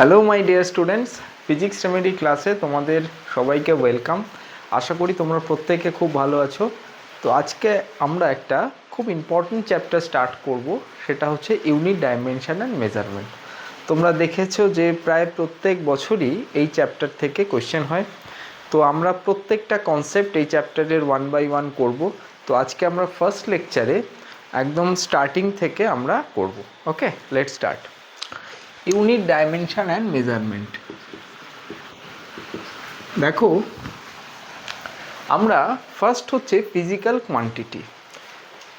Hello my dear students, physics remedy ক্লাসে তোমাদের সবাইকে ওয়েলকাম। আশা করি তোমরা প্রত্যেকে খুব ভালো আছো। তো আজকে আমরা একটা খুব ইম্পর্টেন্ট চ্যাপ্টার স্টার্ট করব, সেটা হচ্ছে ইউনিট ডাইমেনশন অ্যান্ড মেজারমেন্ট। তোমরা দেখেছো যে প্রায় প্রত্যেক বছরই এই চ্যাপ্টার থেকে কোয়েশ্চেন হয়। তো আমরা প্রত্যেকটা কনসেপ্ট এই চ্যাপ্টারের ওয়ান বাই ওয়ান করব। তো আজকে আমরা ফার্স্ট লেকচারে একদম স্টার্টিং থেকে আমরা করব। Okay, let's start. Unit dimension and measurement. দেখো, আমরা ফার্স্ট হচ্ছে ফিজিক্যাল কোয়ান্টিটি।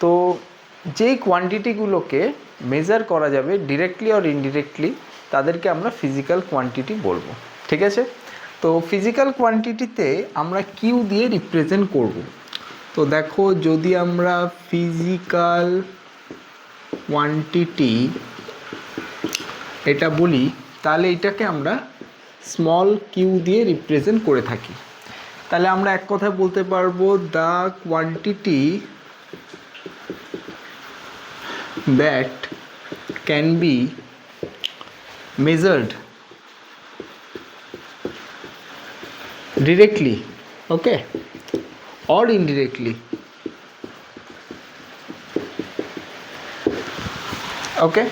তো যেই কোয়ান্টিটিগুলোকে মেজার করা যাবে ডিরেক্টলি অর ইনডিরেক্টলি, তাদেরকে আমরা ফিজিক্যাল কোয়ান্টিটি বলবো। ঠিক আছে? তো ফিজিক্যাল কোয়ান্টিটিতে আমরা কিউ দিয়ে রিপ্রেজেন্ট করব। তো দেখো, যদি আমরা ফিজিক্যাল কোয়ান্টিটি এটা বলি, তাহলে এটাকে আমরা স্মল কিউ দিয়ে রিপ্রেজেন্ট করে থাকি। তাহলে আমরা এক কথা বলতে পারবো, the quantity that can be measured directly, okay, or indirectly, okay.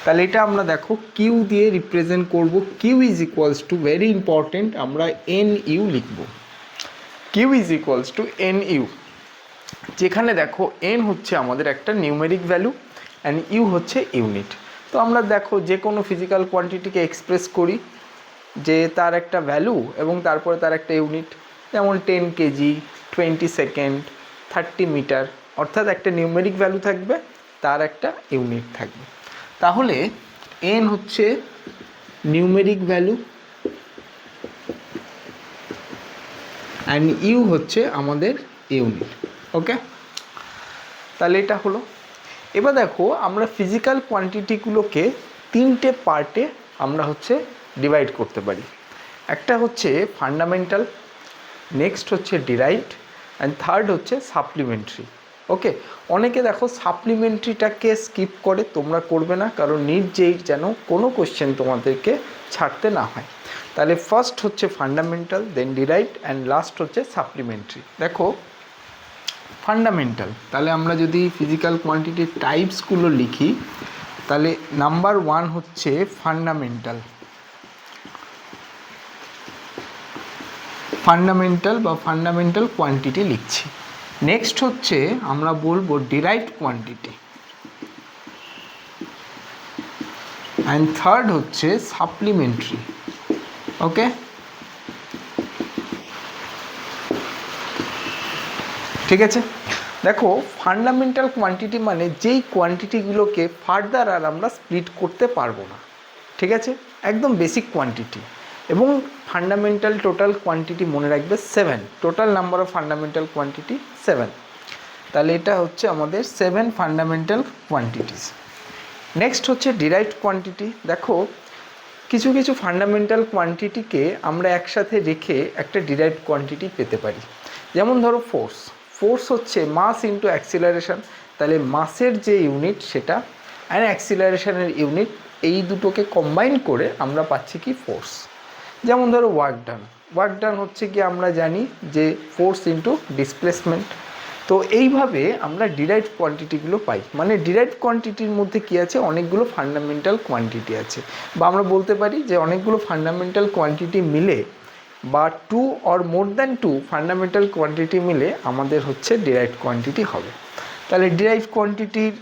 তাহলে এটা আমরা দেখো কিউ দিয়ে রিপ্রেজেন্ট করব। Q is equals to, very important, আমরা এন ইউ লিখব। Q is equals to N U, যেখানে দেখো এন হচ্ছে আমাদের একটা নিউমেরিক ভ্যালু অ্যান্ড ইউ হচ্ছে ইউনিট। তো আমরা দেখো যে কোনো ফিজিক্যাল কোয়ান্টিটিকে এক্সপ্রেস করি যে তার একটা ভ্যালু এবং তারপরে তার একটা ইউনিট, যেমন 10 কেজি, 20 সেকেন্ড, 30 মিটার, অর্থাৎ একটা নিউমেরিক ভ্যালু থাকবে, তার একটা ইউনিট থাকবে। তাহলে এন হচ্ছে নিউমেরিক ভ্যালু অ্যান্ড ইউ হচ্ছে আমাদের ইউনিট, ওকে। তাহলে এটা হলো। এবার দেখো, আমরা ফিজিক্যাল কোয়ান্টিটিগুলোকে তিনটে পার্টে আমরা হচ্ছে ডিভাইড করতে পারি। একটা হচ্ছে ফান্ডামেন্টাল, নেক্সট হচ্ছে ডিরাইভড, অ্যান্ড থার্ড হচ্ছে সাপ্লিমেন্টারি, ওকে। অনেকে দেখো সাপ্লিমেন্টারিটাকে স্কিপ করে, তোমরা করবে না, কারণ যেই যেন কোনো কোশ্চেন তোমাদেরকে ছাড়তে না হয়। তাহলে ফার্স্ট হচ্ছে fundamental, then derived, and last হচ্ছে সাপ্লিমেন্টারি। দেখো ফান্ডামেন্টাল, তাহলে আমরা যদি ফিজিক্যাল কোয়ান্টিটির টাইপসগুলো লিখি, তাহলে নাম্বার 1 হচ্ছে ফান্ডামেন্টাল, বা ফান্ডামেন্টাল কোয়ান্টিটি লিখছি। নেক্সট হচ্ছে আমরা বলবো ডিরাইভড কোয়ান্টিটি, অ্যান্ড থার্ড হচ্ছে সাপ্লিমেন্টারি, ওকে। ঠিক আছে? দেখো, ফান্ডামেন্টাল কোয়ান্টিটি মানে যেই কোয়ান্টিটিগুলোকে ফার্দার আর আমরা স্প্লিট করতে পারবো না। ঠিক আছে? একদম বেসিক কোয়ান্টিটি। এবং ফান্ডামেন্টাল টোটাল কোয়ান্টিটি মনে রাখবে 7, total number of fundamental quantity 7। তাহলে এটা হচ্ছে আমাদের 7 ফান্ডামেন্টাল কোয়ান্টিটিস। নেক্সট হচ্ছে ডিরাইভড কোয়ান্টিটি। দেখো, কিছু কিছু ফান্ডামেন্টাল কোয়ান্টিটিকে আমরা একসাথে রেখে একটা ডিরাইভড কোয়ান্টিটি পেতে পারি। যেমন ধরো ফোর্স। ফোর্স হচ্ছে মাস ইন্টু অ্যাক্সিলারেশন, তাহলে মাসের যে ইউনিট সেটা অ্যান্ড অ্যাক্সিলারেশনের ইউনিট, এই দুটোকে কম্বাইন করে আমরা পাচ্ছি কি ফোর্স। যেমন ধরো ওয়ার্ক ডান। ওয়ার্ক ডান হচ্ছে কি আমরা জানি যে ফোর্স ইন্টু ডিসপ্লেসমেন্ট। তো এইভাবে আমরা ডিরাইভড কোয়ান্টিটিগুলো পাই। মানে ডিরাইভড কোয়ান্টিটির মধ্যে কী আছে, অনেকগুলো ফান্ডামেন্টাল কোয়ান্টিটি আছে, বা আমরা বলতে পারি যে অনেকগুলো ফান্ডামেন্টাল কোয়ান্টিটি মিলে, বা 2 or more than 2 fundamental quantity মিলে আমাদের হচ্ছে ডিরাইভড কোয়ান্টিটি হবে। তাহলে ডিরাইভড কোয়ান্টিটির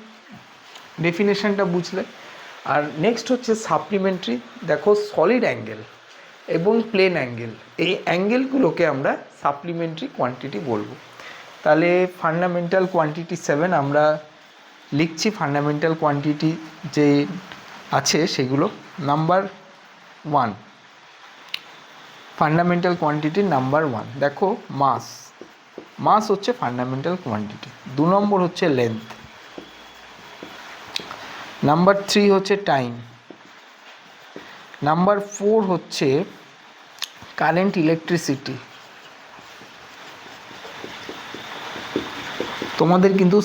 ডেফিনেশনটা বুঝলে। আর নেক্সট হচ্ছে সাপ্লিমেন্টারি। দেখো, সলিড অ্যাঙ্গেল এবং প্লেন অ্যাঙ্গেল, এই অ্যাঙ্গেলগুলোকে আমরা সাপ্লিমেন্টারি কোয়ান্টিটি বলবো। তাহলে ফান্ডামেন্টাল কোয়ান্টিটি 7 আমরা লিখছি। ফান্ডামেন্টাল কোয়ান্টিটি যে আছে সেগুলো, নাম্বার 1 ফান্ডামেন্টাল কোয়ান্টিটি নাম্বার 1 দেখো মাস। মাস হচ্ছে ফান্ডামেন্টাল কোয়ান্টিটি। 2 নম্বর হচ্ছে লেন্থ। নাম্বার 3 হচ্ছে টাইম। নাম্বার 4 হচ্ছে কারেন্ট, ইলেকট্রিসিটি। তোমাদের কিন্তু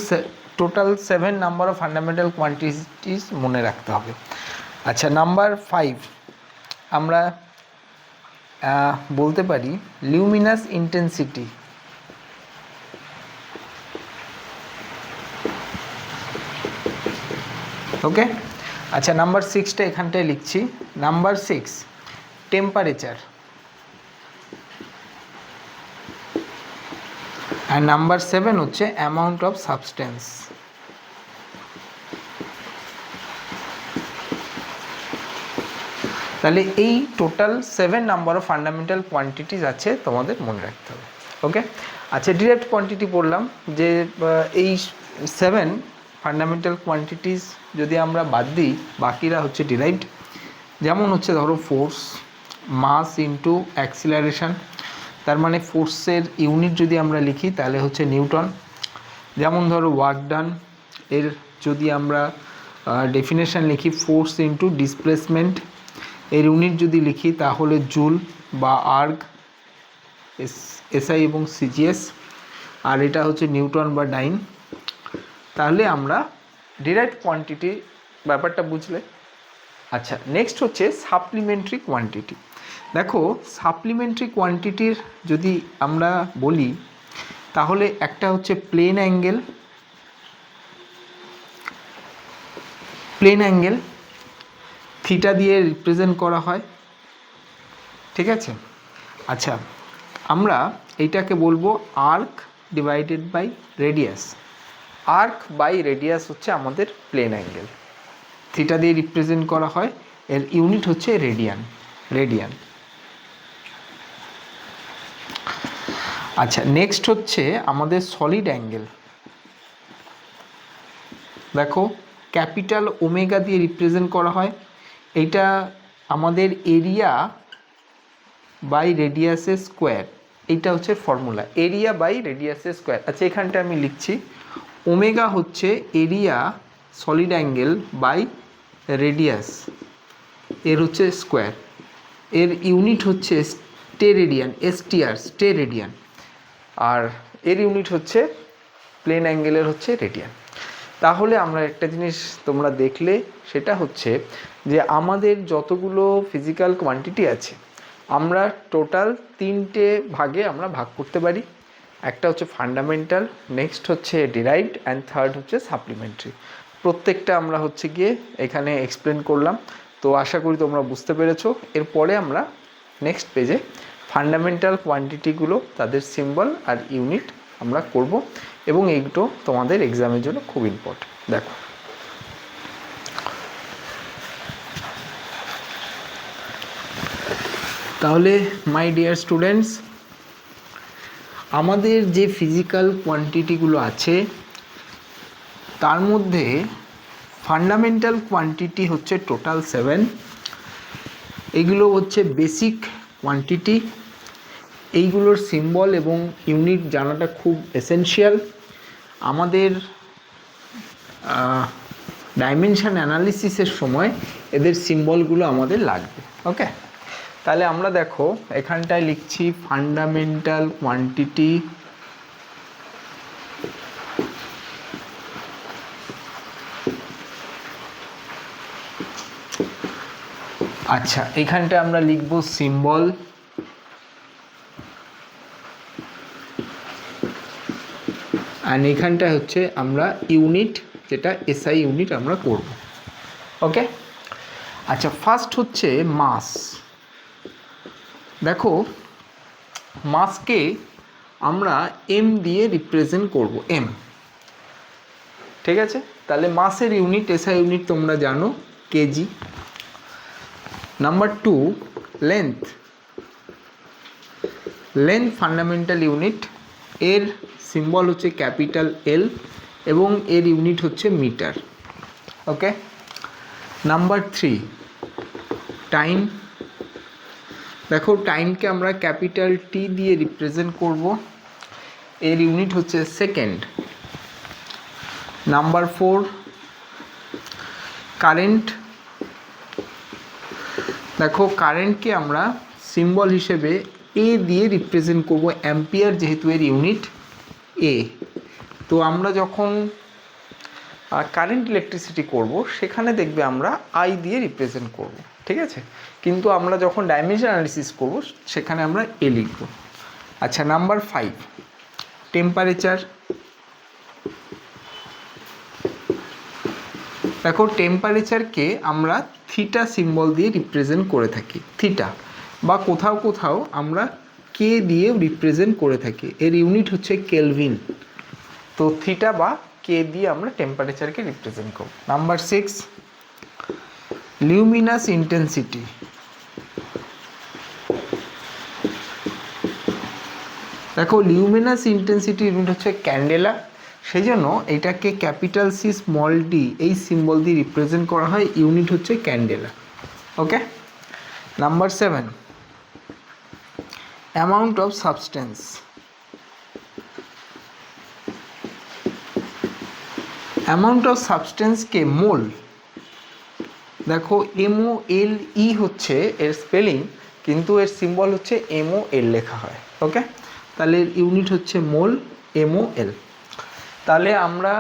total 7 number of fundamental quantities মনে রাখতে হবে। আচ্ছা, নাম্বার 5 আমরা বলতে পারি লিউমিনাস ইন্টেন্সিটি। ওকে, আচ্ছা নাম্বার 6টা এখানটায় লিখছি। নাম্বার 6 টেম্পারেচার, আর নাম্বার 7 হচ্ছে অ্যামাউন্ট অফ সাবস্টেন্স। তাহলে এই total 7 number of fundamental quantities আছে, তোমাদের মনে রাখতে হবে। ওকে, আচ্ছা ডিরাইভড কোয়ান্টিটি পড়লাম যে এই 7 ফান্ডামেন্টাল কোয়ান্টিটিস যদি আমরা বাদ দিই, বাকিরা হচ্ছে ডিরাইভড। যেমন হচ্ছে ধরো ফোর্স, মাস ইনটু অ্যাক্সিলারেশন, তার মানে ফোর্সের ইউনিট যদি আমরা লিখি তাহলে হচ্ছে নিউটন। যেমন ধরো ওয়ার্ক ডান, এর যদি আমরা ডেফিনেশন লিখি ফোর্স ইনটু ডিসপ্লেসমেন্ট, এর ইউনিট যদি লিখি তাহলে জুল বা আর্গ, এসআই এবং সিজিএস, আর এটা হচ্ছে নিউটন বা ডাইন। তাহলে আমরা ডিরাইভড কোয়ান্টিটি ব্যাপারটা বুঝলে। আচ্ছা নেক্সট হচ্ছে সাপ্লিমেন্টারি কোয়ান্টিটি। দেখো সাপ্লিমেন্টারি কোয়ান্টিটির যদি আমরা বলি তাহলে একটা হচ্ছে plane angle, plane angle theta দিয়ে রিপ্রেজেন্ট করা হয়, ঠিক আছে। আচ্ছা আমরা এইটাকে বলবো arc divided by radius. Arc by radius হচ্ছে আমাদের প্লেন অ্যাঙ্গেল, থিটা দিয়ে রিপ্রেজেন্ট করা হয়, এর ইউনিট হচ্ছে রেডিয়ান, রেডিয়ান। আচ্ছা নেক্সট হচ্ছে আমাদের সলিড অ্যাঙ্গেল। দেখো ক্যাপিটাল ওমেগা দিয়ে রিপ্রেজেন্ট করা হয়, এইটা আমাদের এরিয়া বাই রেডিয়াসের স্কোয়ার, এইটা হচ্ছে ফর্মুলা, এরিয়া বাই রেডিয়াসের স্কোয়ার। আচ্ছা এখানটা আমি লিখছি ওমেগা হচ্ছে area solid angle by radius, এর হচ্ছে স্কোয়ার, এর ইউনিট হচ্ছে স্টেরেডিয়ান, এসটিআর স্টেরেডিয়ান, আর এর ইউনিট হচ্ছে প্লেন অ্যাঙ্গেলের হচ্ছে রেডিয়ান। তাহলে আমরা একটা জিনিস তোমরা দেখলে সেটা হচ্ছে যে আমাদের যতগুলো ফিজিক্যাল কোয়ান্টিটি আছে আমরা টোটাল 3টে ভাগে আমরা ভাগ করতে পারি। একটা হচ্ছে ফান্ডামেন্টাল, নেক্সট হচ্ছে ডিরাইভড, অ্যান্ড থার্ড হচ্ছে সাপ্লিমেন্টারি। প্রত্যেকটা আমরা হচ্ছে গিয়ে এখানে এক্সপ্লেন করলাম, তো আশা করি তোমরা বুঝতে পেরেছো। এরপরে আমরা নেক্সট পেজে ফান্ডামেন্টাল কোয়ান্টিটিগুলো, তাদের সিম্বল আর ইউনিট আমরা করব, এবং এইগুলো তোমাদের এক্সামের জন্য খুব ইম্পর্টেন্ট। দেখো তাহলে মাই ডিয়ার স্টুডেন্টস, আমাদের যে ফিজিক্যাল কোয়ান্টিটিগুলো আছে তার মধ্যে ফান্ডামেন্টাল কোয়ান্টিটি হচ্ছে টোটাল 7। এগুলো হচ্ছে বেসিক কোয়ান্টিটি, এইগুলোর সিম্বল এবং ইউনিট জানাটা খুব এসেনশিয়াল। আমাদের ডাইমেনশন অ্যানালিসিসের সময় এদের সিম্বলগুলো আমাদের লাগবে। ওকে, তাহলে আমরা দেখো এখানটায় লিখছি ফান্ডামেন্টাল কোয়ান্টিটি, আচ্ছা এখানটা আমরা লিখব সিম্বল, আর এখানটা হচ্ছে আমরা ইউনিট, যেটা এসআই ইউনিট আমরা করব। ওকে, আচ্ছা ফার্স্ট হচ্ছে মাস। দেখো মাসকে আমরা এম দিয়ে রিপ্রেজেন্ট করব, এম, ঠিক আছে। তাহলে মাসের ইউনিট, এসআই ইউনিট তোমরা জানো KG. Number 2 length, length fundamental unit, এর সিম্বল হচ্ছে ক্যাপিটাল এল এবং এর ইউনিট হচ্ছে মিটার। ওকে, নাম্বার 3 টাইম। দেখো টাইমকে আমরা ক্যাপিটাল টি দিয়ে রিপ্রেজেন্ট করব, এর ইউনিট হচ্ছে সেকেন্ড। Number 4 current. দেখো কারেন্টকে আমরা সিম্বল হিসেবে এ দিয়ে রিপ্রেজেন্ট করব, অ্যাম্পিয়ার যেহেতু এর ইউনিট এ। তো আমরা যখন কারেন্ট ইলেকট্রিসিটি করব, সেখানে দেখবে আমরা আই দিয়ে রিপ্রেজেন্ট করব, ঠিক আছে। কিন্তু আমরা যখন ডাইমেনশন অ্যানালিসিস করব সেখানে আমরা এ লিখব। আচ্ছা, নাম্বার 5, টেম্পারেচার। দেখো, টেম্পারেচারকে আমরা থিটা সিম্বল দিয়ে রিপ্রেজেন্ট করে থাকি, থিটা, বা কোথাও কোথাও আমরা কে দিয়ে রিপ্রেজেন্ট করে থাকি। এর ইউনিট হচ্ছে কেলভিন। তো থিটা বা কে দিয়ে আমরা টেম্পারেচারকে রিপ্রেজেন্ট করব। Number 6, luminous intensity. দেখো, লিউমিনাস ইন্টেন্সিটি ইউনিট হচ্ছে ক্যান্ডেলা, সেই জন্য এটাকে ক্যাপিটাল সি স্মল ডি এই সিম্বল দিয়ে রিপ্রেজেন্ট করা হয়, ইউনিট হচ্ছে candela. Okay. Number 7, amount of substance. Amount of সাবস্টেন্সকে মোল, দেখো MOLE হচ্ছে এর স্পেলিং, কিন্তু এর সিম্বল হচ্ছে MOL লেখা হয়। ওকে, তাহলে এর ইউনিট হচ্ছে মোল, MOL। তাহলে আমরা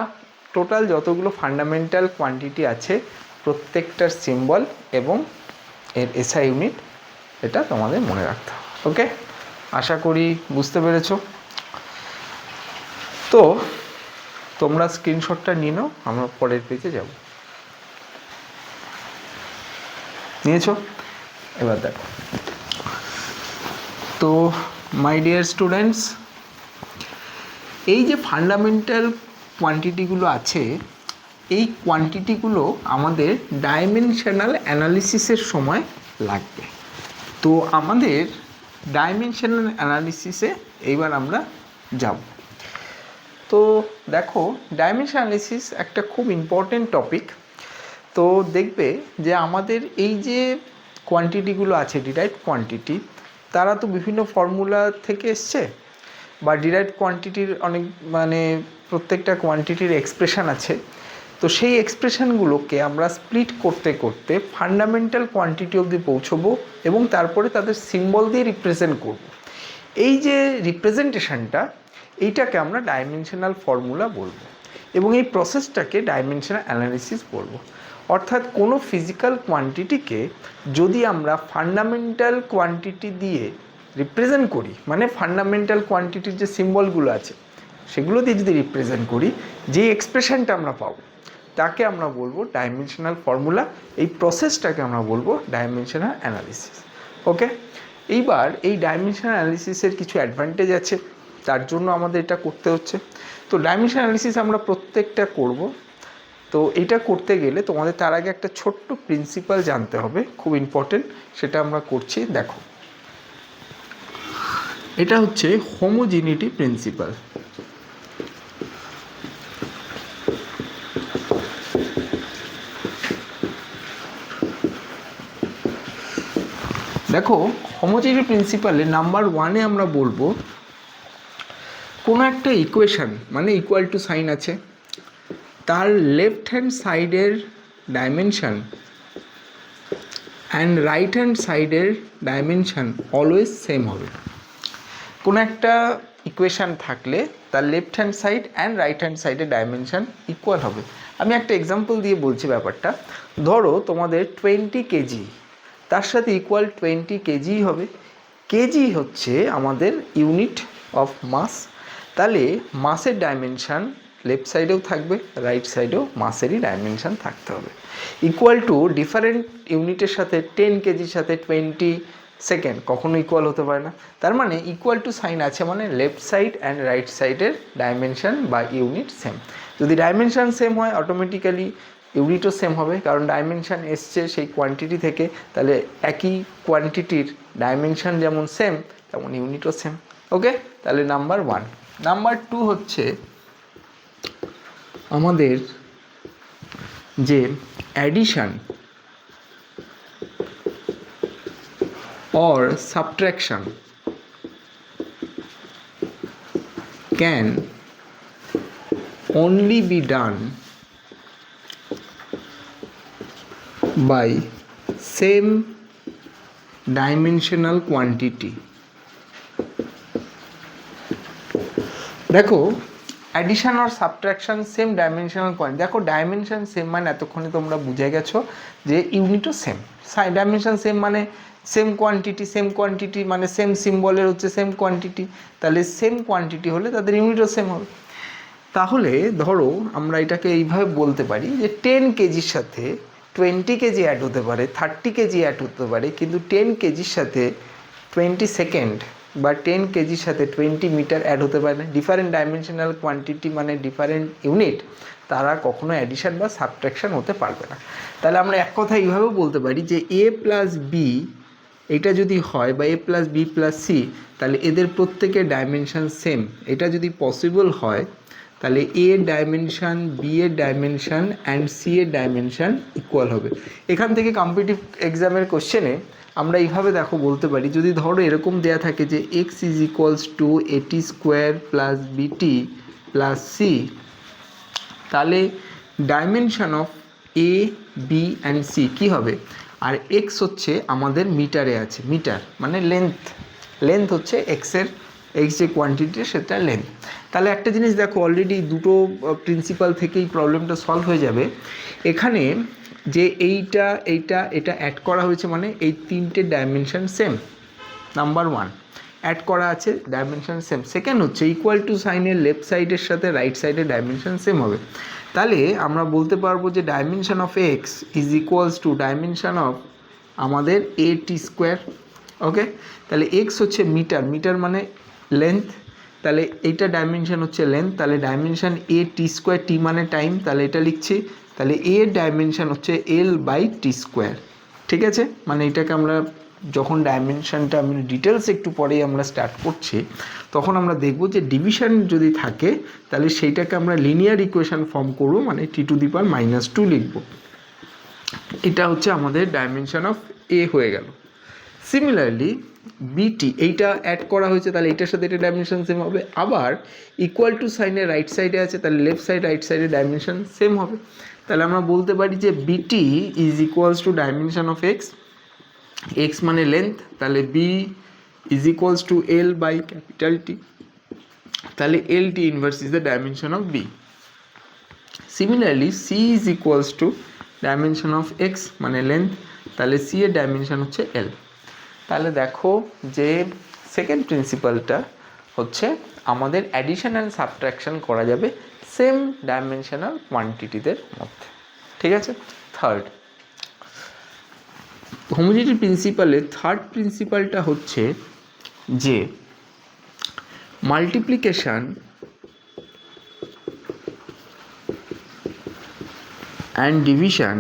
টোটাল যতগুলো ফান্ডামেন্টাল কোয়ান্টিটি আছে প্রত্যেকটার সিম্বল এবং এর SI ইউনিট এটা তোমাদের মনে রাখতে হবে। ওকে, আশা করি বুঝতে পেরেছো। তো তোমরা স্ক্রিনশটটা নিয়ে নাও, আমরা পরের পেজে যাব। নিয়েছো? এবার দেখো, তো মাই ডিয়ার স্টুডেন্টস, এই যে ফান্ডামেন্টাল কোয়ান্টিটিগুলো আছে, এই কোয়ান্টিটিগুলো আমাদের ডাইমেনশনাল অ্যানালিসিসের সময় লাগবে। তো আমাদের ডাইমেনশনাল অ্যানালিসিসে এইবার আমরা যাব। তো দেখো, ডাইমেনশন অ্যানালিসিস একটা খুব ইম্পর্টেন্ট টপিক। তো দেখবে যে আমাদের এই যে কোয়ান্টিটিগুলো আছে, ডিরাইভড কোয়ান্টিটি, তারা তো বিভিন্ন ফর্মুলা থেকে এসছে, বা ডিরাইভড কোয়ান্টিটির অনেক প্রত্যেকটা কোয়ান্টিটির এক্সপ্রেশন আছে। তো সেই এক্সপ্রেশনগুলোকে আমরা স্প্লিট করতে করতে ফান্ডামেন্টাল কোয়ান্টিটি অবধি পৌঁছবো এবং তারপরে তাদের সিম্বল দিয়ে রিপ্রেজেন্ট করব। এই যে রিপ্রেজেন্টেশনটা, এইটাকে আমরা ডাইমেনশনাল ফর্মুলা বলবো, এবং এই প্রসেসটাকে ডাইমেনশনাল অ্যানালিসিস বলবো। অর্থাৎ কোনো ফিজিক্যাল কোয়ান্টিটিকে যদি আমরা ফান্ডামেন্টাল কোয়ান্টিটি দিয়ে রিপ্রেজেন্ট করি, মানে ফান্ডামেন্টাল কোয়ান্টিটির যে সিম্বলগুলো আছে সেগুলো দিয়ে যদি রিপ্রেজেন্ট করি, যে এক্সপ্রেশনটা আমরা পাবো তাকে আমরা বলবো ডাইমেনশনাল ফর্মুলা। এই প্রসেসটাকে আমরা বলবো ডাইমেনশনাল অ্যানালিসিস। ওকে, এইবার এই ডাইমেনশনাল অ্যানালিসিসের কিছু অ্যাডভান্টেজ আছে, তার জন্য আমাদের এটা করতে হচ্ছে। তো ডাইমেনশনাল অ্যানালিসিস আমরা প্রত্যেকটা করব। তো এটা করতে গেলে তোমাদের তার আগে একটা ছোট্ট প্রিন্সিপাল জানতে হবে, খুব ইম্পর্টেন্ট, সেটা আমরা করছি। দেখো, এটা হচ্ছে হোমোজিনিটি প্রিন্সিপাল। দেখো, হোমোজিনিটি প্রিন্সিপালে নাম্বার 1-এ আমরা বলবো কোনো একটা ইকুয়েশন, মানে ইকুয়াল টু সাইন আছে, তার লেফট হ্যান্ড সাইডের ডাইমেনশন অ্যান্ড রাইট হ্যান্ড সাইডের ডাইমেনশন অলওয়েজ সেম হবে। কোনো একটা ইকুয়েশান থাকলে তার left hand side and right hand সাইডের ডাইমেনশন ইকুয়াল হবে। আমি একটা এক্সাম্পল দিয়ে বলছি ব্যাপারটা। ধরো তোমাদের 20 কেজি, তার সাথে ইকুয়াল 20 কেজি হবে। কেজি হচ্ছে আমাদের ইউনিট অফ মাস, তাহলে মাসের ডাইমেনশান লেফট সাইডেও থাকবে, রাইট সাইডেও মাসেরই ডাইমেনশান থাকতে হবে। ইকুয়াল টু ডিফারেন্ট ইউনিটের সাথে 10 কেজির সাথে 20 সেকেন্ড কখনো ইকুয়াল হতে পারে না। তার মানে ইকুয়াল টু সাইন আছে মানে লেফট সাইড অ্যান্ড রাইট সাইডের ডাইমেনশান বা ইউনিট সেম। যদি ডাইমেনশান সেম হয় অটোমেটিক্যালি ইউনিটও সেম হবে, কারণ ডাইমেনশান এসছে সেই কোয়ান্টিটি থেকে, তাহলে একই কোয়ান্টিটির ডাইমেনশান যেমন সেম তেমন ইউনিটও সেম। ওকে, তাহলে নাম্বার 1। নাম্বার 2 হচ্ছে আমাদের যে addition or subtraction can only be done by same dimensional quantity. দেখো, addition or subtraction same dimensional quantity. দেখো ডাইমেনশন সেম মানে এতক্ষণে তোমরা বুঝে গেছো যে ইউনিটও সেম। ডাইমেনশন সেম মানে সেম কোয়ান্টিটি মানে সেম সিম্বলের হচ্ছে সেম কোয়ান্টিটি, তাহলে সেম কোয়ান্টিটি হলে তাদের ইউনিটও সেম হবে। তাহলে ধরো আমরা এটাকে এইভাবে বলতে পারি যে 10 কেজির সাথে 20 কেজি অ্যাড হতে পারে, 30 কেজি অ্যাড হতে পারে, কিন্তু 10 কেজির সাথে 20 সেকেন্ড বা 10 কেজির সাথে 20 মিটার অ্যাড হতে পারে না। ডিফারেন্ট ডাইমেনশনাল কোয়ান্টিটি মানে ডিফারেন্ট ইউনিট, তারা কখনো অ্যাডিশন বা সাবট্রাকশন হতে পারবে না। তাহলে আমরা এক কথা এইভাবেও বলতে পারি যে এ প্লাস বি এটা যদি হয় বা এ প্লাস বি প্লাস সি, তাহলে এদের প্রত্যেকের ডাইমেনশন সেম। এটা যদি পসিবল হয় তাহলে এ ডাইমেনশান, বি এর ডাইমেনশান অ্যান্ড সি এর ডাইমেনশান ইকুয়াল হবে। এখান থেকে কম্পিটিটিভ এক্সামের কোশ্চেনে আমরা এইভাবে দেখো বলতে পারি, যদি ধরো এরকম দেয়া থাকে যে X is equals to AT square plus BT plus C, তাহলে dimension of A B and C কী হবে? আর এক্স হচ্ছে আমাদের মিটারে আছে, মিটার মানে লেন্থ হচ্ছে এক্স যে কোয়ান্টিটি সেটা লেন্থ। তাহলে একটা জিনিস দেখো, অলরেডি দুটো প্রিন্সিপাল থেকেই প্রবলেমটা সলভ হয়ে যাবে। এখানে যে এটা অ্যাড করা হয়েছে মানে এই তিনটে dimension same, number one add করা আছে, ডাইমেনশন সেম। সেকেন্ড হচ্ছে ইকুয়াল টু সাইনের লেফট সাইডের সাথে রাইট সাইডের ডাইমেনশন সেম হবে। তাহলে আমরা বলতে পারবো যে dimension of x is equals to dimension of আমাদের এ টি স্কোয়ার। ওকে, তাহলে এক্স হচ্ছে মিটার মানে লেন্থ, তাহলে এইটা ডাইমেনশন হচ্ছে লেন্থ, তাহলে ডাইমেনশন এ টি স্কোয়ার, টি মানে টাইম, তাহলে এটা লিখছি, তাহলে এর ডাইমেনশন হচ্ছে এল বাই টি স্কোয়ার। ঠিক আছে, মানে এটাকে আমরা যখন ডাইমেনশনটা আমি ডিটেলস একটু পরেই আমরা স্টার্ট করছি, তখন আমরা দেখব যে ডিভিশন যদি থাকে তাহলে সেইটাকে আমরা লিনিয়ার ইকুয়েশন ফর্ম করব, মানে টি টু দি পাওয়ার -2 লিখব। এটা হচ্ছে আমাদের ডাইমেনশন অফ এ হয়ে গেল। সিমিলারলি বিটি এইটা অ্যাড করা হয়েছে, তাহলে এইটার সাথে এটা ডাইমেনশন সেম হবে। আবার ইকুয়াল টু সাইনের রাইট সাইডে আছে, তাহলে লেফট সাইড রাইট সাইডে ডাইমেনশন সেম হবে। তাহলে আমরা বলতে পারি যে BT is equals to dimension of X, X মানে লেন্থ, তাহলে B is equals to L by capital T, তাহলে L T inverse is the dimension of B. Similarly C is equals to dimension of X মানে length, তাহলে C এর dimension হচ্ছে L. তাহলে দেখো যে সেকেন্ড প্রিন্সিপালটা হচ্ছে আমাদের অ্যাডিশন অ্যান্ড সাবট্রাকশন করা যাবে সেম ডাইমেনশনাল কোয়ান্টিটিদের মধ্যে। ঠিক আছে, থার্ড হোমোজেনিটি প্রিন্সিপালের থার্ড প্রিন্সিপালটা হচ্ছে যে multiplication and division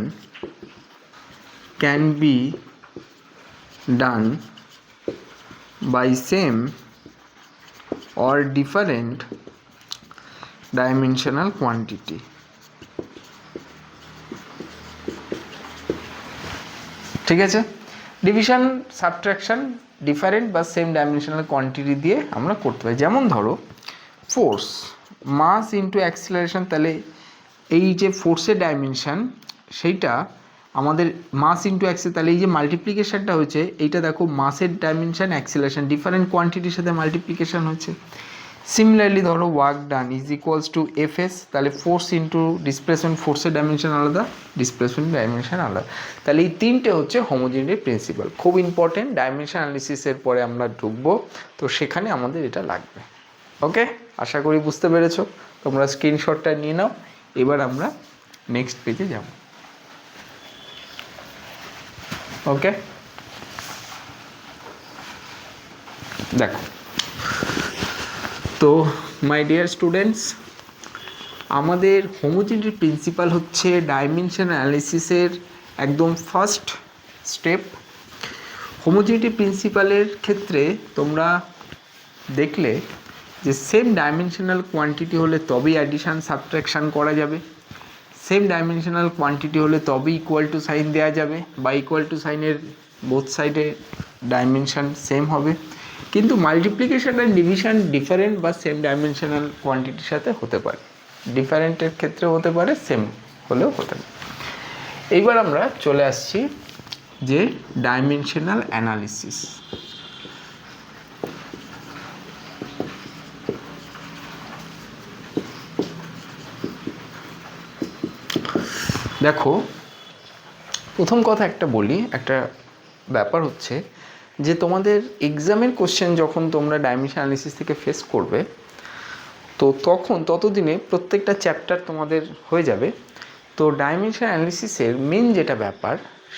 can be done by same or different dimensional quantity. ঠিক আছে, ডিভিশন সাবট্রাকশন ডিফারেন্ট বা সেম ডাইমেনশনাল কোয়ান্টিটি দিয়ে আমরা করতে পারি। যেমন ধরো ফোর্স, মাস ইন্টু অ্যাক্সিলারেশন, তাহলে এই যে ফোর্সের ডাইমেনশান সেইটা আমাদের মাস ইন্টু অ্যাক্সেল, তাহলে এই যে মাল্টিপ্লিকেশানটা হয়েছে এইটা দেখো মাসের ডাইমেনশান অ্যাক্সিলারেশন ডিফারেন্ট কোয়ান্টিটির সাথে মাল্টিপ্লিকেশান হয়েছে। সিমিলারলি ধরো work done is equals two F S, তাহলে ফোর্স ইন্টু ডিসপ্লেসমেন্ট, ফোর্সের ডাইমেনশন আলাদা, ডিসপ্লেসমেন্ট ডাইমেনশন আলাদা। তাহলে এই তিনটে হচ্ছে হোমোজেনিটি প্রিন্সিপাল, খুব ইম্পর্টেন্ট, ডাইমেনশন অ্যানালিসিসের পরে আমরা ঢুকবো, তো সেখানে আমাদের এটা লাগবে। ওকে, আশা করি বুঝতে পেরেছো, তোমরা স্ক্রিনশটটা নিয়ে নাও। এবার আমরা নেক্সট পেজে যাব। ওকে, দেখো তো মাই ডিয়ার স্টুডেন্টস, আমাদের হোমোজেনিটি প্রিন্সিপাল হচ্ছে ডাইমেনশন অ্যানালিসিসের একদম ফার্স্ট স্টেপ। হোমোজেনিটি প্রিন্সিপালের ক্ষেত্রে তোমরা দেখলে যে সেম ডাইমেনশনাল কোয়ান্টিটি হলে তবেই অ্যাডিশান সাবট্রাকশান করা যাবে, সেম ডাইমেনশনাল কোয়ান্টিটি হলে তবেই ইকুয়াল টু সাইন দেওয়া যাবে বা ইকুয়াল টু সাইনের বোথ সাইডে ডাইমেনশান সেম হবে। কিন্তু মাল্টিপ্লিকেশন অ্যান্ড ডিভিশন ডিফারেন্ট বা সেম ডাইমেনশনাল কোয়ান্টিটির সাথে হতে পারে, ডিফারেন্টের ক্ষেত্রে হতে পারে, সেম হলেও হতে পারে। এইবার আমরা চলে আসছি যে ডাইমেনশনাল অ্যানালিসিস। দেখো, প্রথম কথা একটা বলি, একটা ব্যাপার হচ্ছে যে তোমাদের এক্সামের কোশ্চেন যখন তোমরা ডাইমেনশন অ্যানালিসিস থেকে ফেস করবে, তো তখন ততদিনে প্রত্যেকটা চ্যাপ্টার তোমাদের হয়ে যাবে। তো ডাইমেনশন অ্যানালিসিসের মেন যেটা ব্যাপার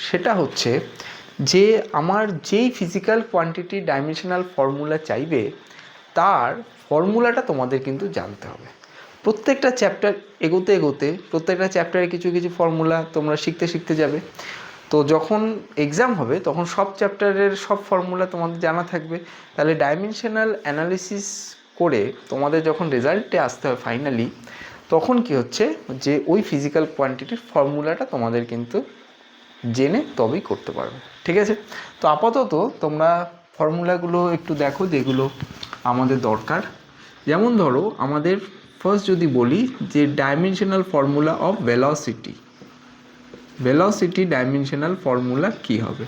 সেটা হচ্ছে যে আমার যেই ফিজিক্যাল কোয়ান্টিটি ডাইমেনশনাল ফর্মুলা চাইবে তার ফর্মুলাটা তোমাদের কিন্তু জানতে হবে। প্রত্যেকটা চ্যাপ্টার এগোতে এগোতে প্রত্যেকটা চ্যাপ্টারে কিছু কিছু ফর্মুলা তোমরা শিখতে শিখতে যাবে। তো যখন এক্সাম হবে তখন সব চ্যাপ্টারের সব ফর্মুলা তোমাদের জানা থাকবে। তাহলে ডাইমেনশনাল অ্যানালিসিস করে তোমাদের যখন রেজাল্টে আসতে হয় ফাইনালি, তখন কি হচ্ছে যে ওই ফিজিক্যাল কোয়ান্টিটির ফর্মুলাটা তোমাদের কিন্তু জেনে তবেই করতে পারবে। ঠিক আছে, তো আপাতত তোমরা ফর্মুলাগুলো একটু দেখো যেগুলো আমাদের দরকার। যেমন ধরো আমাদের ফার্স্ট যদি বলি যে dimensional formula of velocity, velocity dimensional formula কি হবে,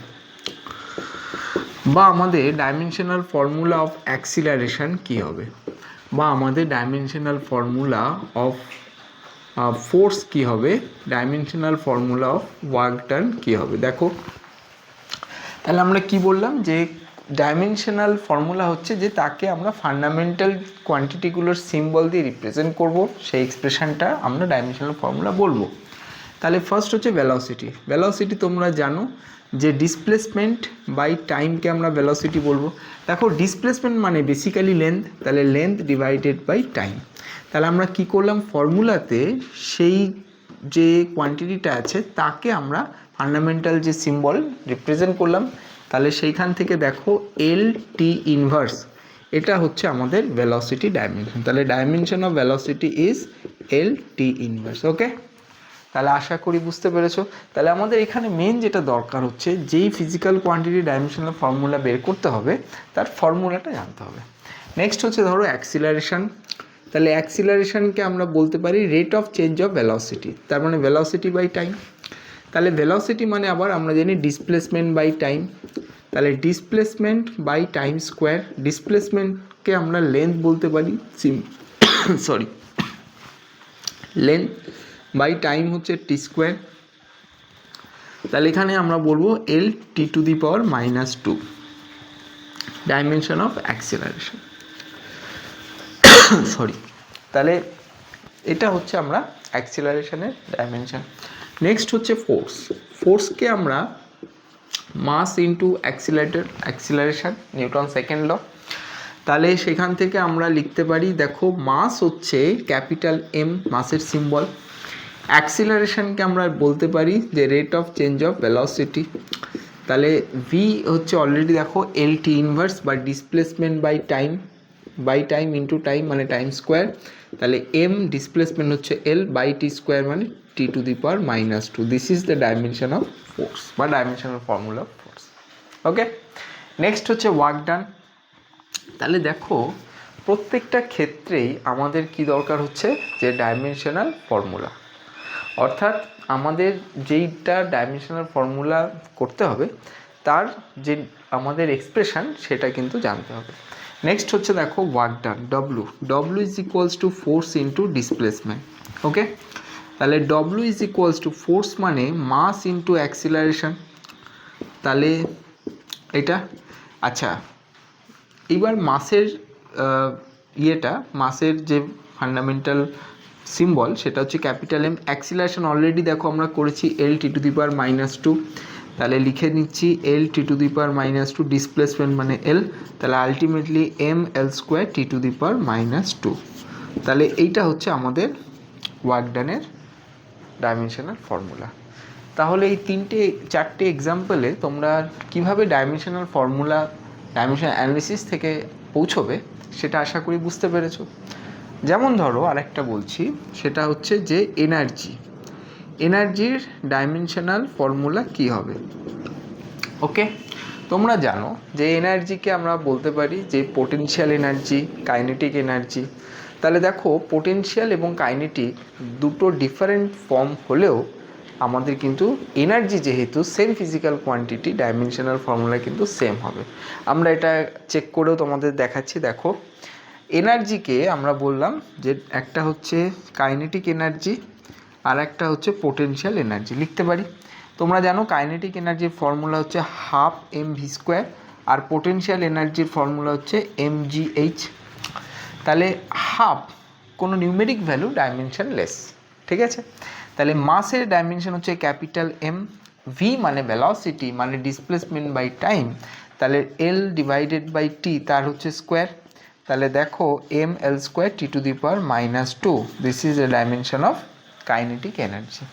বা আমাদের ডাইমেনশনাল ফর্মুলা অফ অ্যাক্সিলারেশন কি হবে, বা আমাদের ডাইমেনশনাল ফর্মুলা অফ ফোর্স কি হবে, ডাইমেনশনাল ফর্মুলা অফ ওয়ার্ক ডান কি হবে। দেখো তাহলে আমরা কি বললাম যে ডাইমেনশনাল ফর্মুলা হচ্ছে যে তাকে আমরা ফান্ডামেন্টাল কোয়ান্টিটিগুলোর সিম্বল দিয়ে রিপ্রেজেন্ট করব, সেই এক্সপ্রেশনটা আমরা ডাইমেনশনাল ফর্মুলা বলবো। তাহলে ফার্স্ট হচ্ছে ভেলোসিটি। ভেলোসিটি তোমরা জানো যে ডিসপ্লেসমেন্ট বাই টাইমকে আমরা ভেলোসিটি বলবো। দেখো ডিসপ্লেসমেন্ট মানে বেসিক্যালি লেন্থ, তাহলে লেন্থ ডিভাইডেড বাই টাইম। তাহলে আমরা কি করলাম, ফর্মুলাতে সেই যে কোয়ান্টিটিটা আছে তাকে আমরা ফান্ডামেন্টাল যে সিম্বল রিপ্রেজেন্ট করলাম। তাহলে সেইখান থেকে দেখো এল টি ইনভার্স, এটা হচ্ছে আমাদের ভেলোসিটি ডাইমেনশন। তাহলে dimension of velocity is L T inverse. Okay, তাহলে আশা করি বুঝতে পেরেছো। তাহলে আমাদের এখানে মেন যেটা দরকার হচ্ছে যেই ফিজিক্যাল কোয়ান্টিটি ডাইমেনশনাল ফর্মুলা বের করতে হবে তার ফর্মুলাটা জানতে হবে। নেক্সট হচ্ছে ধরো অ্যাক্সিলারেশন। তাহলে অ্যাক্সিলারেশনকে আমরা বলতে পারি rate of change of velocity, তার মানে ভেলোসিটি বাই টাইম। তাহলে ভেলোসিটি মানে আবার আমরা জানি ডিসপ্লেসমেন্ট বাই টাইম। তাহলে ডিসপ্লেসমেন্ট বাই টাইম স্কোয়ার, ডিসপ্লেসমেন্টকে আমরা লেন্থ বলতে পারি, লেন্থ বাই টাইম হচ্ছে টি স্কোয়ার। তাহলে এখানে আমরা বলবো L T to the power -2 dimension of acceleration. তাহলে এটা হচ্ছে আমরা অ্যাক্সিলারেশনের ডাইমেনশন। নেক্সট হচ্ছে ফোর্স। ফোর্সকে আমরা mass into acceleration, Newton second law. তাহলে সেখান থেকে আমরা লিখতে পারি, দেখো মাস হচ্ছে ক্যাপিটাল এম, মাসের সিম্বল। অ্যাক্সিলারেশনকে আমরা বলতে পারি যে rate of change of velocity. তাহলে ভি হচ্ছে অলরেডি দেখো এল টি ইনভার্স বা displacement by time into time মানে টাইম স্কোয়ার। তাহলে এম ডিসপ্লেসমেন্ট হচ্ছে এল বাই টি স্কোয়ার মানে T to the power -2। This is the dimension of force বা dimensional formula of force. Okay, next হচ্ছে work done. তাহলে দেখো প্রত্যেকটা ক্ষেত্রেই আমাদের কি দরকার হচ্ছে যে ডাইমেনশনাল ফর্মুলা, অর্থাৎ আমাদের যেইটা ডাইমেনশনাল ফর্মুলা করতে হবে তার যে আমাদের এক্সপ্রেশন সেটা কিন্তু জানতে হবে। নেক্সট হচ্ছে দেখো work done, W is equals to force into displacement. Okay, তাহলে W is equals to force মানে মাস ইন্টু অ্যাক্সিলারেশন। তাহলে এটা আচ্ছা, এবার মাসের মাসের যে ফান্ডামেন্টাল সিম্বল সেটা হচ্ছে ক্যাপিটাল এম। অ্যাক্সিলারেশন অলরেডি দেখো আমরা করেছি এল টি টু দি পাওয়ার -2। তাহলে লিখে নিচ্ছি এল T to the power -2, displacement মানে এল। তাহলে ultimately M L square T to the power -2। তাহলে এইটা হচ্ছে আমাদের ওয়ার্ক ডানের ডাইমেনশনাল ফর্মুলা। তাহলে এই চারটে এক্সাম্পলে তোমরা কিভাবে ডাইমেনশনাল ফর্মুলা ডাইমেনশনাল অ্যানালিসিস থেকে পৌঁছবে সেটা আশা করি বুঝতে পেরেছো। যেমন ধরো আরেকটা বলছি, সেটা হচ্ছে যে এনার্জির ডাইমেনশনাল ফর্মুলা কি হবে। ওকে, তোমরা জানো যে এনার্জিকে আমরা বলতে পারি যে পোটেনশিয়াল এনার্জি, কাইনেটিক এনার্জি। তাহলে দেখো পোটেনশিয়াল এবং কাইনেটিক দুটো ডিফারেন্ট ফর্ম হলেও আমাদের কিন্তু এনার্জি যেহেতু same physical quantity, dimensional formula কিন্তু সেম হবে। আমরা এটা চেক করেও তোমাদের দেখাচ্ছি। দেখো এনার্জিকে আমরা বললাম যে একটা হচ্ছে কাইনেটিক এনার্জি আর একটা হচ্ছে পোটেনশিয়াল এনার্জি লিখতে পারি। তোমরা জানো কাইনেটিক এনার্জির ফর্মুলা হচ্ছে হাফ mv², আর পোটেনশিয়াল এনার্জির ফর্মুলা হচ্ছে mgh। তাহলে হাফ কোনো নিউমেরিক ভ্যালু, ডাইমেনশন লেস, ঠিক আছে। তাহলে মাসের ডাইমেনশন হচ্ছে ক্যাপিটাল এম, ভি মানে ভেলোসিটি মানে ডিসপ্লেসমেন্ট বাই টাইম, তাহলে এল ডিভাইডেড বাই টি তার হচ্ছে স্কোয়ার। তাহলে দেখো M L square T⁻², this is a dimension of kinetic energy.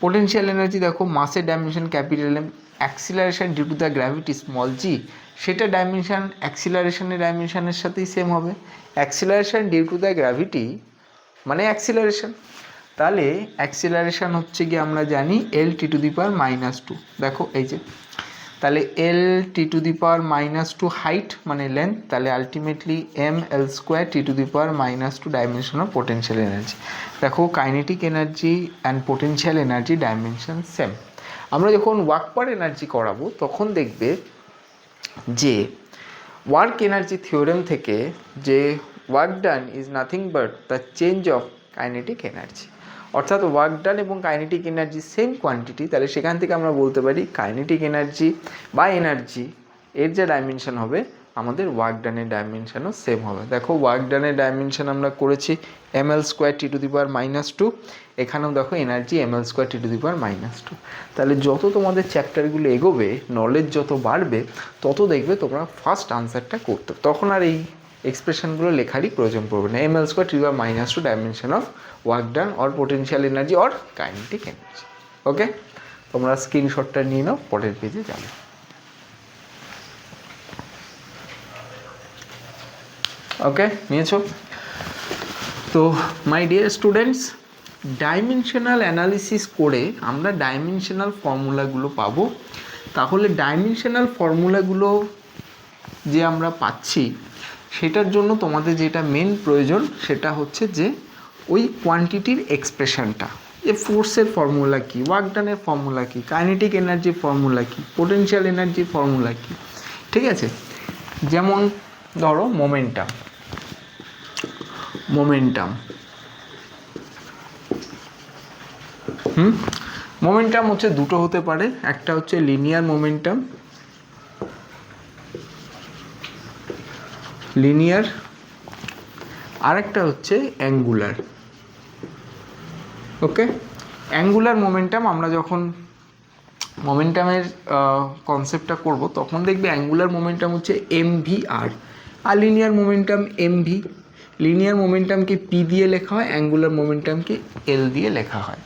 Potential energy দেখো মাসের ডাইমেনশন capital M, acceleration due to the gravity small G, সেটা ডাইমেনশন অ্যাক্সিলারেশনের ডাইমেনশনের সাথেই সেম হবে। Acceleration due to the gravity মানে অ্যাক্সিলারেশন, তাহলে অ্যাক্সিলারেশন হচ্ছে কি আমরা জানি L⁻²। দেখো এই যে, তাহলে L⁻² হাইট মানে লেন্থ, তাহলে ultimately mL²T⁻² dimension of potential energy. দেখো kinetic energy and potential energy dimension same. আমরা যখন ওয়ার্ক পার এনার্জি করাবো তখন দেখবে যে ওয়ার্ক এনার্জি থিওরেম থেকে যে work done is nothing but the change of kinetic energy, অর্থাৎ ওয়ার্ক ডান এবং কাইনেটিক এনার্জি সেম কোয়ান্টিটি। তাহলে সেখান থেকে আমরা বলতে পারি কাইনেটিক এনার্জি বা এনার্জি এর যে ডাইমেনশন হবে আমাদের ওয়ার্ক ডানের ডাইমেনশনও সেম হবে। দেখো ওয়ার্ক ডানের ডাইমেনশন আমরা করেছি mL²T⁻², এখানেও দেখো এনার্জি mL²T⁻²। তাহলে যত তোমাদের চ্যাপ্টারগুলো এগোবে, নলেজ যত বাড়বে, তত দেখবে তোমরা ফার্স্ট আনসারটা করতে, তখন আর এই এক্সপ্রেশনগুলো লেখারই প্রয়োজন পড়বে না। mL²T⁻² dimension of work done or potential energy or kinetic energy. Okay, তোমরা স্ক্রিনশটটা নিয়ে নাও, পরের পেজে যাবে। ওকে, নিয়েছো? তো my dear students, dimensional analysis করে আমরা ডাইমেনশনাল ফর্মুলাগুলো পাবো। তাহলে ডাইমেনশনাল ফর্মুলাগুলো যে আমরা পাচ্ছি সেটার জন্য তোমাদের যেটা মেন প্রয়োজন সেটা হচ্ছে যে ওই কোয়ান্টিটির এক্সপ্রেশনটা, যে ফোর্সের ফর্মুলা কী, ওয়ার্ক ডানের ফর্মুলা কী, কাইনেটিক এনার্জির ফর্মুলা কী, পোটেনশিয়াল এনার্জির ফর্মুলা কী, ঠিক আছে। যেমন ধরো মোমেন্টাম, মোমেন্টাম হচ্ছে দুটো হতে পারে, একটা হচ্ছে লিনিয়ার মোমেন্টাম, আর একটা হচ্ছে অ্যাঙ্গুলার। ওকে, অ্যাঙ্গুলার মোমেন্টাম আমরা যখন মোমেন্টামের কনসেপ্টটা করব তখন দেখবে অ্যাঙ্গুলার মোমেন্টাম হচ্ছে mvr, আর লিনিয়ার মোমেন্টাম mv। লিনিয়ার মোমেন্টামকে p দিয়ে লেখা হয়, অ্যাঙ্গুলার মোমেন্টামকে l দিয়ে লেখা হয়।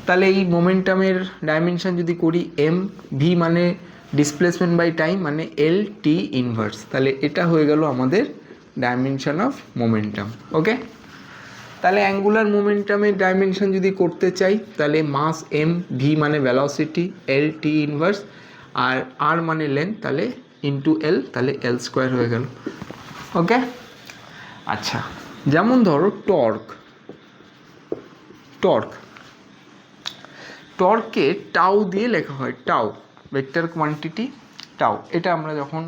তাহলে এই মোমেন্টামের ডাইমেনশন যদি করি mv মানে ডিসপ্লেসমেন্ট বাই টাইম মানে L⁻T⁻, তাহলে এটা হয়ে গেল আমাদের ডাইমেনশন অফ মোমেন্টাম। ওকে, তাহলে অ্যাঙ্গুলার মোমেন্টামের ডাইমেনশন যদি করতে চাই তাহলে মাস m, v মানে ভেলোসিটি, L⁻T⁻, আর r মানে লেন্থ, তাহলে ইন্টু l, তাহলে L² হয়ে গেল। ওকে, আচ্ছা, যেমন ধরো টর্ককে টাউ দিয়ে লেখা হয়, টাউ ভেক্টর কোয়ান্টিটি টাউ। এটা আমরা যখন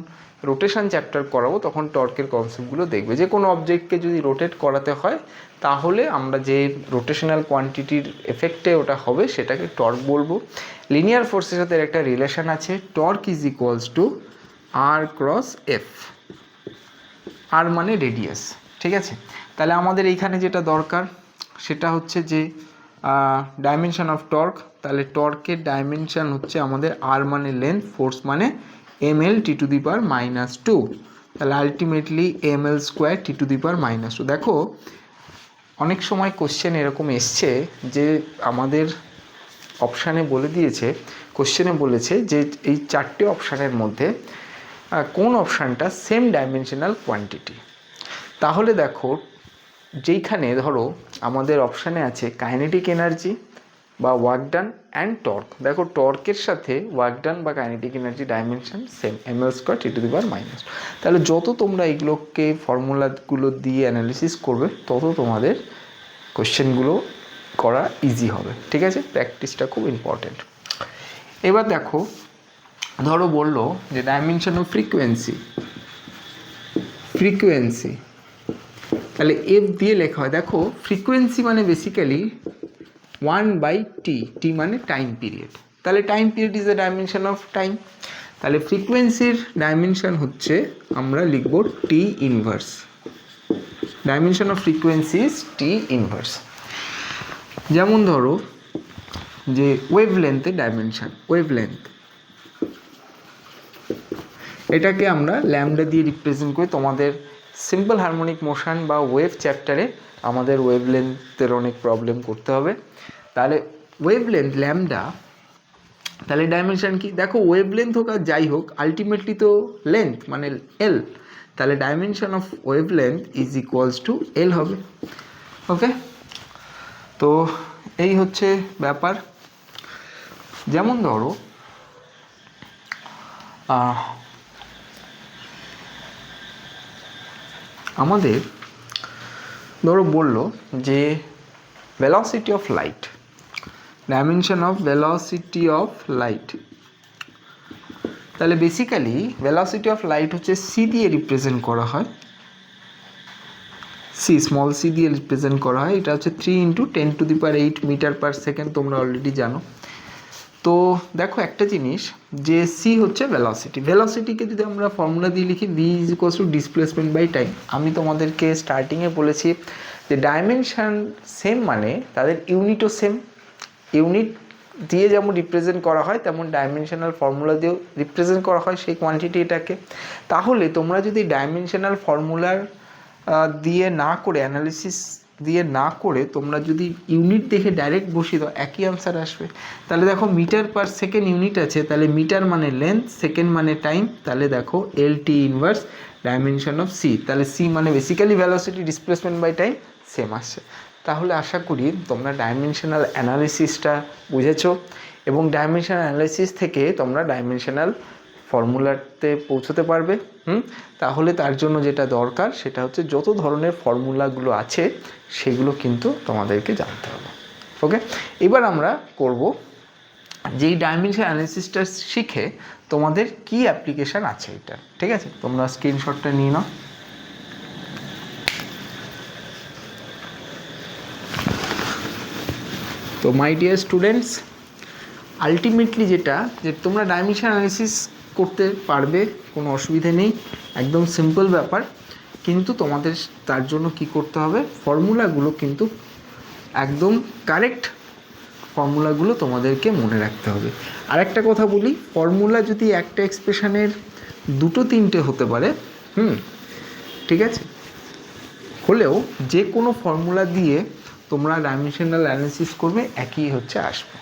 রোটেশন চ্যাপ্টার করাবো তখন টর্কের কনসেপ্টগুলো দেখবে। যে কোনো অবজেক্টকে যদি রোটেট করাতে হয় তাহলে আমরা যে রোটেশনাল কোয়ান্টিটির এফেক্টে ওটা হবে সেটাকে টর্ক বলবো। লিনিয়ার ফোর্সের সাথে একটা রিলেশন আছে, torque is equals two r cross f, আর মানে রেডিয়াস, ঠিক আছে। তাহলে আমাদের এইখানে যেটা দরকার সেটা হচ্ছে যে ডাইমেনশন অফ টর্ক। তাহলে টর্কের ডাইমেনশন হচ্ছে আমাদের r মানে লেন্থ, ফোর্স মানে mL⁻², তাহলে আলটিমেটলি mL²T⁻²। দেখো অনেক সময় কোশ্চেন এরকম এসছে যে আমাদের অপশানে বলে দিয়েছে, কোশ্চেনে বলেছে যে এই চারটে অপশানের মধ্যে কোন অপশানটা সেম ডাইমেনশনাল কোয়ান্টিটি। তাহলে দেখো যেইখানে ধরো আমাদের অপশানে আছে কাইনেটিক এনার্জি বা ওয়ার্ক ডান অ্যান্ড টর্ক, দেখো টর্কের সাথে ওয়ার্ক ডান বা kinetic energy dimension same mL²T⁻²। তাহলে যত তোমরা এগুলোকে ফর্মুলাগুলো দিয়ে অ্যানালিসিস করবে তত তোমাদের কোশ্চেনগুলো করা ইজি হবে, ঠিক আছে। প্র্যাকটিসটা খুব ইম্পর্টেন্ট। এবার দেখো ধরো বললো যে ডাইমেনশন অফ ফ্রিকোয়েন্সি, তাহলে এফ দিয়ে লেখা হয়। দেখো ফ্রিকোয়েন্সি মানে বেসিক্যালি 1/t, t মানে টাইম পিরিয়ড। তাহলে time period is the dimension of time. তাহলে ফ্রিকোয়েন্সির ডাইমেনশন হচ্ছে আমরা লিখব টি inverse. Dimension of frequency is T inverse. যেমন ধরো যে ওয়েভলেন্থের ডাইমেনশন, ওয়েভলেন্থ এটাকে আমরা ল্যামডা দিয়ে রিপ্রেজেন্ট করি। তোমাদের সিম্পল হারমোনিক মোশন বা ওয়েভ চ্যাপ্টারে আমাদের ওয়েভলেন্থের অনেক প্রবলেম করতে হবে। তাহলে ওয়েভলেন্থ ল্যামডা, তাহলে ডাইমেনশন কি? দেখো ওয়েভলেন্থ হোক আর যাই হোক আলটিমেটলি তো লেন্থ মানে এল, তাহলে dimension of wavelength is equals to L হবে। ওকে, তো এই হচ্ছে ব্যাপার। যেমন ধরো আমাদের ধরো বললো যে velocity of light, dimension of velocity of light. তাহলে বেসিক্যালি ভেলোসিটি অফ লাইট হচ্ছে সি দিয়ে রিপ্রেজেন্ট করা হয়, সি স্মল সি দিয়ে রিপ্রেজেন্ট করা হয়। এটা হচ্ছে 3 × 10⁸ মিটার পার সেকেন্ড, তোমরা অলরেডি জানো। তো দেখো একটা জিনিস যে সি হচ্ছে ভেলোসিটি, ভেলোসিটিকে যদি আমরা ফর্মুলা দিয়ে লিখি V is equals to displacement by time. আমি তোমাদেরকে স্টার্টিংয়ে বলেছি যে ডাইমেনশন সেম মানে তাদের ইউনিটও সেম, ইউনিট দিয়ে যেমন রিপ্রেজেন্ট করা হয় তেমন ডাইমেনশনাল ফর্মুলা দিয়েও রিপ্রেজেন্ট করা হয় সেই কোয়ান্টিটিটাকে। তাহলে তোমরা যদি ডাইমেনশনাল ফর্মুলার দিয়ে না করে, অ্যানালিসিস দিয়ে না করে তোমরা যদি ইউনিট দেখে ডাইরেক্ট বসিয়ে দাও একই আনসার আসবে। তাহলে দেখো মিটার পার সেকেন্ড ইউনিট আছে, তাহলে মিটার মানে লেন্থ, সেকেন্ড মানে টাইম, তাহলে দেখো L T inverse dimension of C, তাহলে সি মানে basically velocity displacement by time same আসছে। তাহলে আশা করি তোমরা ডাইমেনশনাল অ্যানালিসিসটা বুঝেছো এবং ডাইমেনশনাল অ্যানালিসিস থেকে তোমরা ডাইমেনশনাল ফর্মুলাতে পৌঁছতে পারবে। তাহলে তার জন্য যেটা দরকার সেটা হচ্ছে যত ধরনের ফর্মুলাগুলো আছে সেগুলো কিন্তু তোমাদেরকে জানতে হবে। ওকে, এবার আমরা করব যেই ডাইমেনশন অ্যানালিসিসটা শিখে তোমাদের কি অ্যাপ্লিকেশান আছে এটা। ঠিক আছে, তোমরা স্ক্রিনশটটা নিয়ে নাও। তো মাই ডিয়ার স্টুডেন্টস, আলটিমেটলি যেটা যে তোমরা ডাইমেনশন অ্যানালিসিস করতে পারবে, কোনো অসুবিধে নেই, একদম সিম্পল ব্যাপার। কিন্তু তোমাদের তার জন্য কি করতে হবে, ফর্মুলাগুলো কিন্তু একদম কারেক্ট ফর্মুলাগুলো তোমাদেরকে মনে রাখতে হবে। আর একটা কথা বলি, ফর্মুলা যদি একটা এক্সপ্রেশনের 2-3টে হতে পারে, ঠিক আছে, হলেও যে কোনো ফর্মুলা দিয়ে তোমরা ডাইমেনশনাল অ্যানালিসিস করবে একই হচ্ছে আসবে।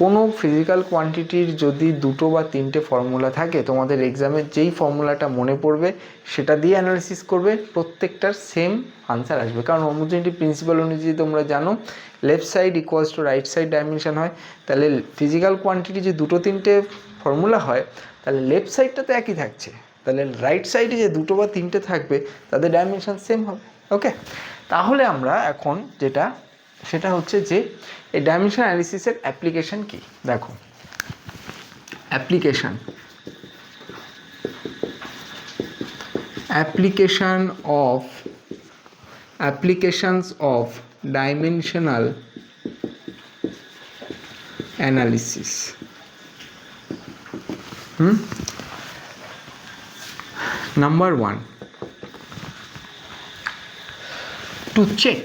কোনো ফিজিক্যাল কোয়ান্টিটির যদি 2 বা 3টে ফর্মুলা থাকে, তোমাদের এক্সামের যেই ফর্মুলাটা মনে পড়বে সেটা দিয়ে অ্যানালিসিস করবে, প্রত্যেকটার সেম আনসার আসবে। কারণ হোমোজেনিটি প্রিন্সিপাল অনুযায়ী তোমরা জানো left side equals to right side dimension হয়। তাহলে ফিজিক্যাল কোয়ান্টিটি যে 2-3টে ফর্মুলা হয় তাহলে লেফট সাইডটা তো একই থাকছে, তাহলে রাইট সাইডে যে 2 বা 3টে থাকবে তাদের ডাইমেনশন সেম হবে। ওকে, তাহলে আমরা এখন যেটা সেটা হচ্ছে যে এই ডাইমেনশন অ্যানালিসিসের অ্যাপ্লিকেশন কি। দেখো applications of dimensional analysis. Number 1, to check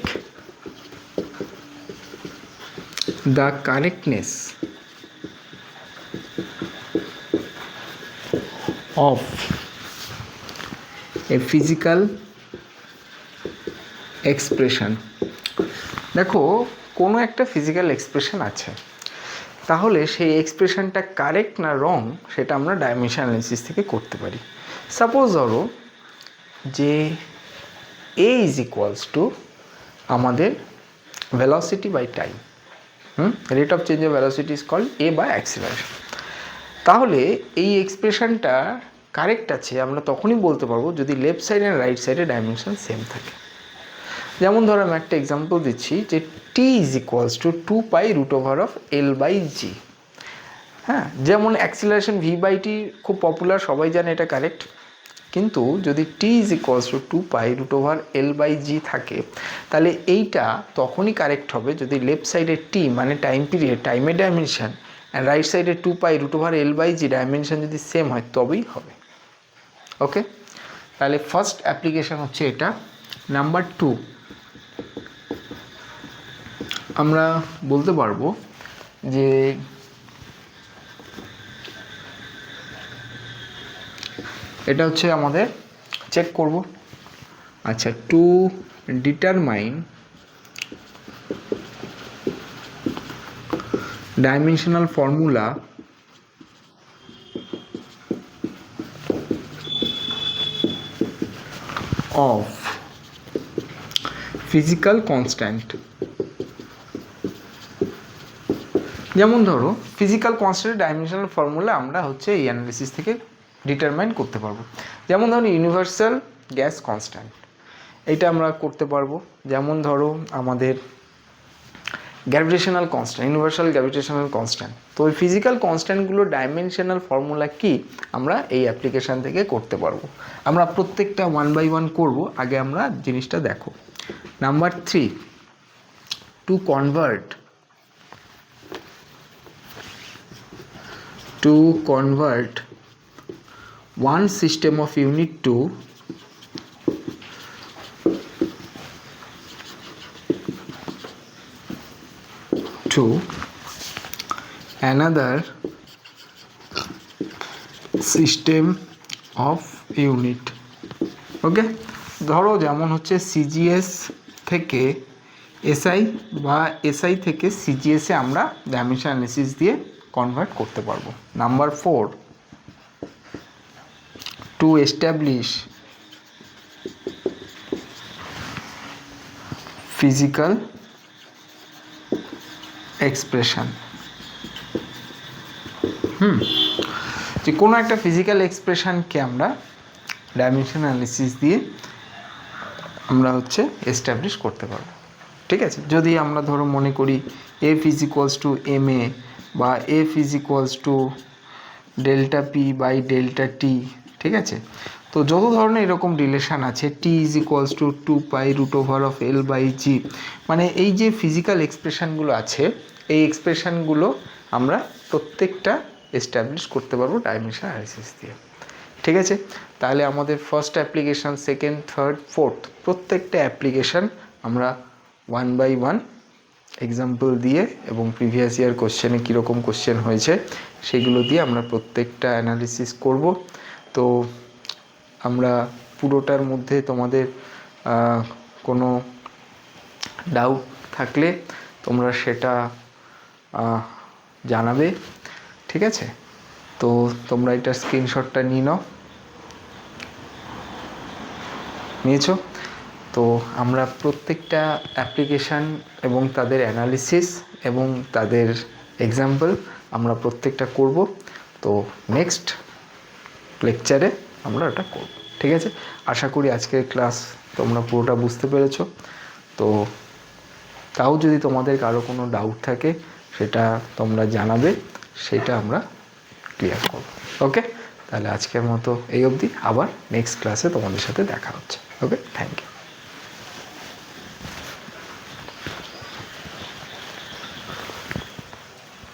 the correctness of a physical expression। দেখো কোনো একটা ফিজিক্যাল এক্সপ্রেশন আছে, তাহলে সেই এক্সপ্রেশনটা কারেক্ট না রং সেটা আমরা ডাইমেনশন অ্যানালিসিস থেকে করতে পারি। সাপোজ ধরো যে এ ইজ ইকুয়ালস টু আমাদের velocity by time, rate of change of velocity is called A বা অ্যাক্সিলারেশন। তাহলে এই এক্সপ্রেশনটা কারেক্ট আছে আমরা তখনই বলতে পারবো যদি লেফট সাইড অ্যান্ড রাইট সাইডে ডাইমেনশন সেম থাকে। যেমন ধরো আমি একটা এক্সাম্পল দিচ্ছি যে টি ইজ ইকুয়ালস টু 2π√L/g। যেমন অ্যাক্সিলারেশন v/t খুব পপুলার, সবাই জানে এটা কারেক্ট, কিন্তু যদি টি ইজ ইকুয়ালস টু 2π√L/g থাকে, তাহলে এইটা তখনই কারেক্ট হবে যদি লেফট সাইডে টি মানে টাইম পিরিয়ড, টাইমের ডাইমেনশন, অ্যান্ড রাইট সাইডে 2π√L/g ডাইমেনশন যদি সেম হয় তবেই হবে। ওকে, তাহলে ফার্স্ট অ্যাপ্লিকেশন হচ্ছে এটা। নাম্বার 2, আমরা বলতে পারবো যে এটা হচ্ছে আমাদের চেক করব। আচ্ছা, to determine dimensional formula of physical constant. যেমন ধরো ফিজিক্যাল কনস্ট্যান্টের ডাইমেনশনাল ফর্মুলা আমরা হচ্ছে এই অ্যানালিসিস থেকে ডিটারমাইন করতে পারবো। যেমন ধরো ইউনিভার্সাল গ্যাস কনস্ট্যান্ট, এইটা আমরা করতে পারবো। যেমন ধরো আমাদের gravitational constant, universal gravitational constant. তো ওই ফিজিক্যাল কনস্ট্যান্টগুলোর ডাইমেনশনাল ফর্মুলা কি আমরা এই অ্যাপ্লিকেশান থেকে করতে পারবো। আমরা প্রত্যেকটা 1 বাই 1 করবো, আগে আমরা জিনিসটা দেখো। Number 3, to convert one system of unit to another system of unit। ওকে, ধরো যেমন হচ্ছে সিজিএস থেকে এসআই বা এসআই থেকে সিজিএসে আমরা ডাইমেনশন অ্যানালিসিস দিয়ে কনভার্ট করতে পারবো। Number 4, to establish physical expression. যে কোনো একটা ফিজিক্যাল এক্সপ্রেশনকে আমরা ডাইমেনশন অ্যানালিসিস দিয়ে আমরা হচ্ছে এস্টাবলিশ করতে পারবো। ঠিক আছে, যদি আমরা ধরো মনে করি F is equals to M A বা F is equals to delta P by delta T. ঠিক আছে, তো যত ধরনের এরকম রিলেশান আছে, টি ইজ ইকুয়ালস টু 2π√L/g, মানে এই যে ফিজিক্যাল এক্সপ্রেশনগুলো আছে এই এক্সপ্রেশনগুলো আমরা প্রত্যেকটা এস্টাবলিশ করতে পারবো ডাইমেনশন অ্যানালিসিস দিয়ে। ঠিক আছে, তাহলে আমাদের first application, second, third, fourth প্রত্যেকটা অ্যাপ্লিকেশান আমরা 1 বাই 1 এক্সাম্পল দিয়ে এবং প্রিভিয়াস ইয়ার কোশ্চেনে কীরকম কোশ্চেন হয়েছে সেগুলো দিয়ে আমরা প্রত্যেকটা অ্যানালিসিস করব। তো আমরা পুরোটার মধ্যে তোমাদের কোনো ডাউট থাকলে তোমরা সেটা জানাবে। ঠিক আছে, তো তোমরা এটা স্ক্রিনশটটা নিয়েছো। তো আমরা প্রত্যেকটা অ্যাপ্লিকেশান এবং তাদের অ্যানালিসিস এবং তাদের এক্সাম্পল আমরা প্রত্যেকটা করব। তো নেক্সট লেকচারে আমরা ওটা করব। ঠিক আছে, আশা করি আজকের ক্লাস তোমরা পুরোটা বুঝতে পেরেছো। তো তাও যদি তোমাদের কারো কোনো ডাউট থাকে সেটা তোমরা জানাবে, সেটা আমরা ক্লিয়ার করব। ওকে, তাহলে আজকের মতো এই অবধি, আবার নেক্সট ক্লাসে তোমাদের সাথে দেখা হচ্ছে। ওকে, থ্যাংক ইউ।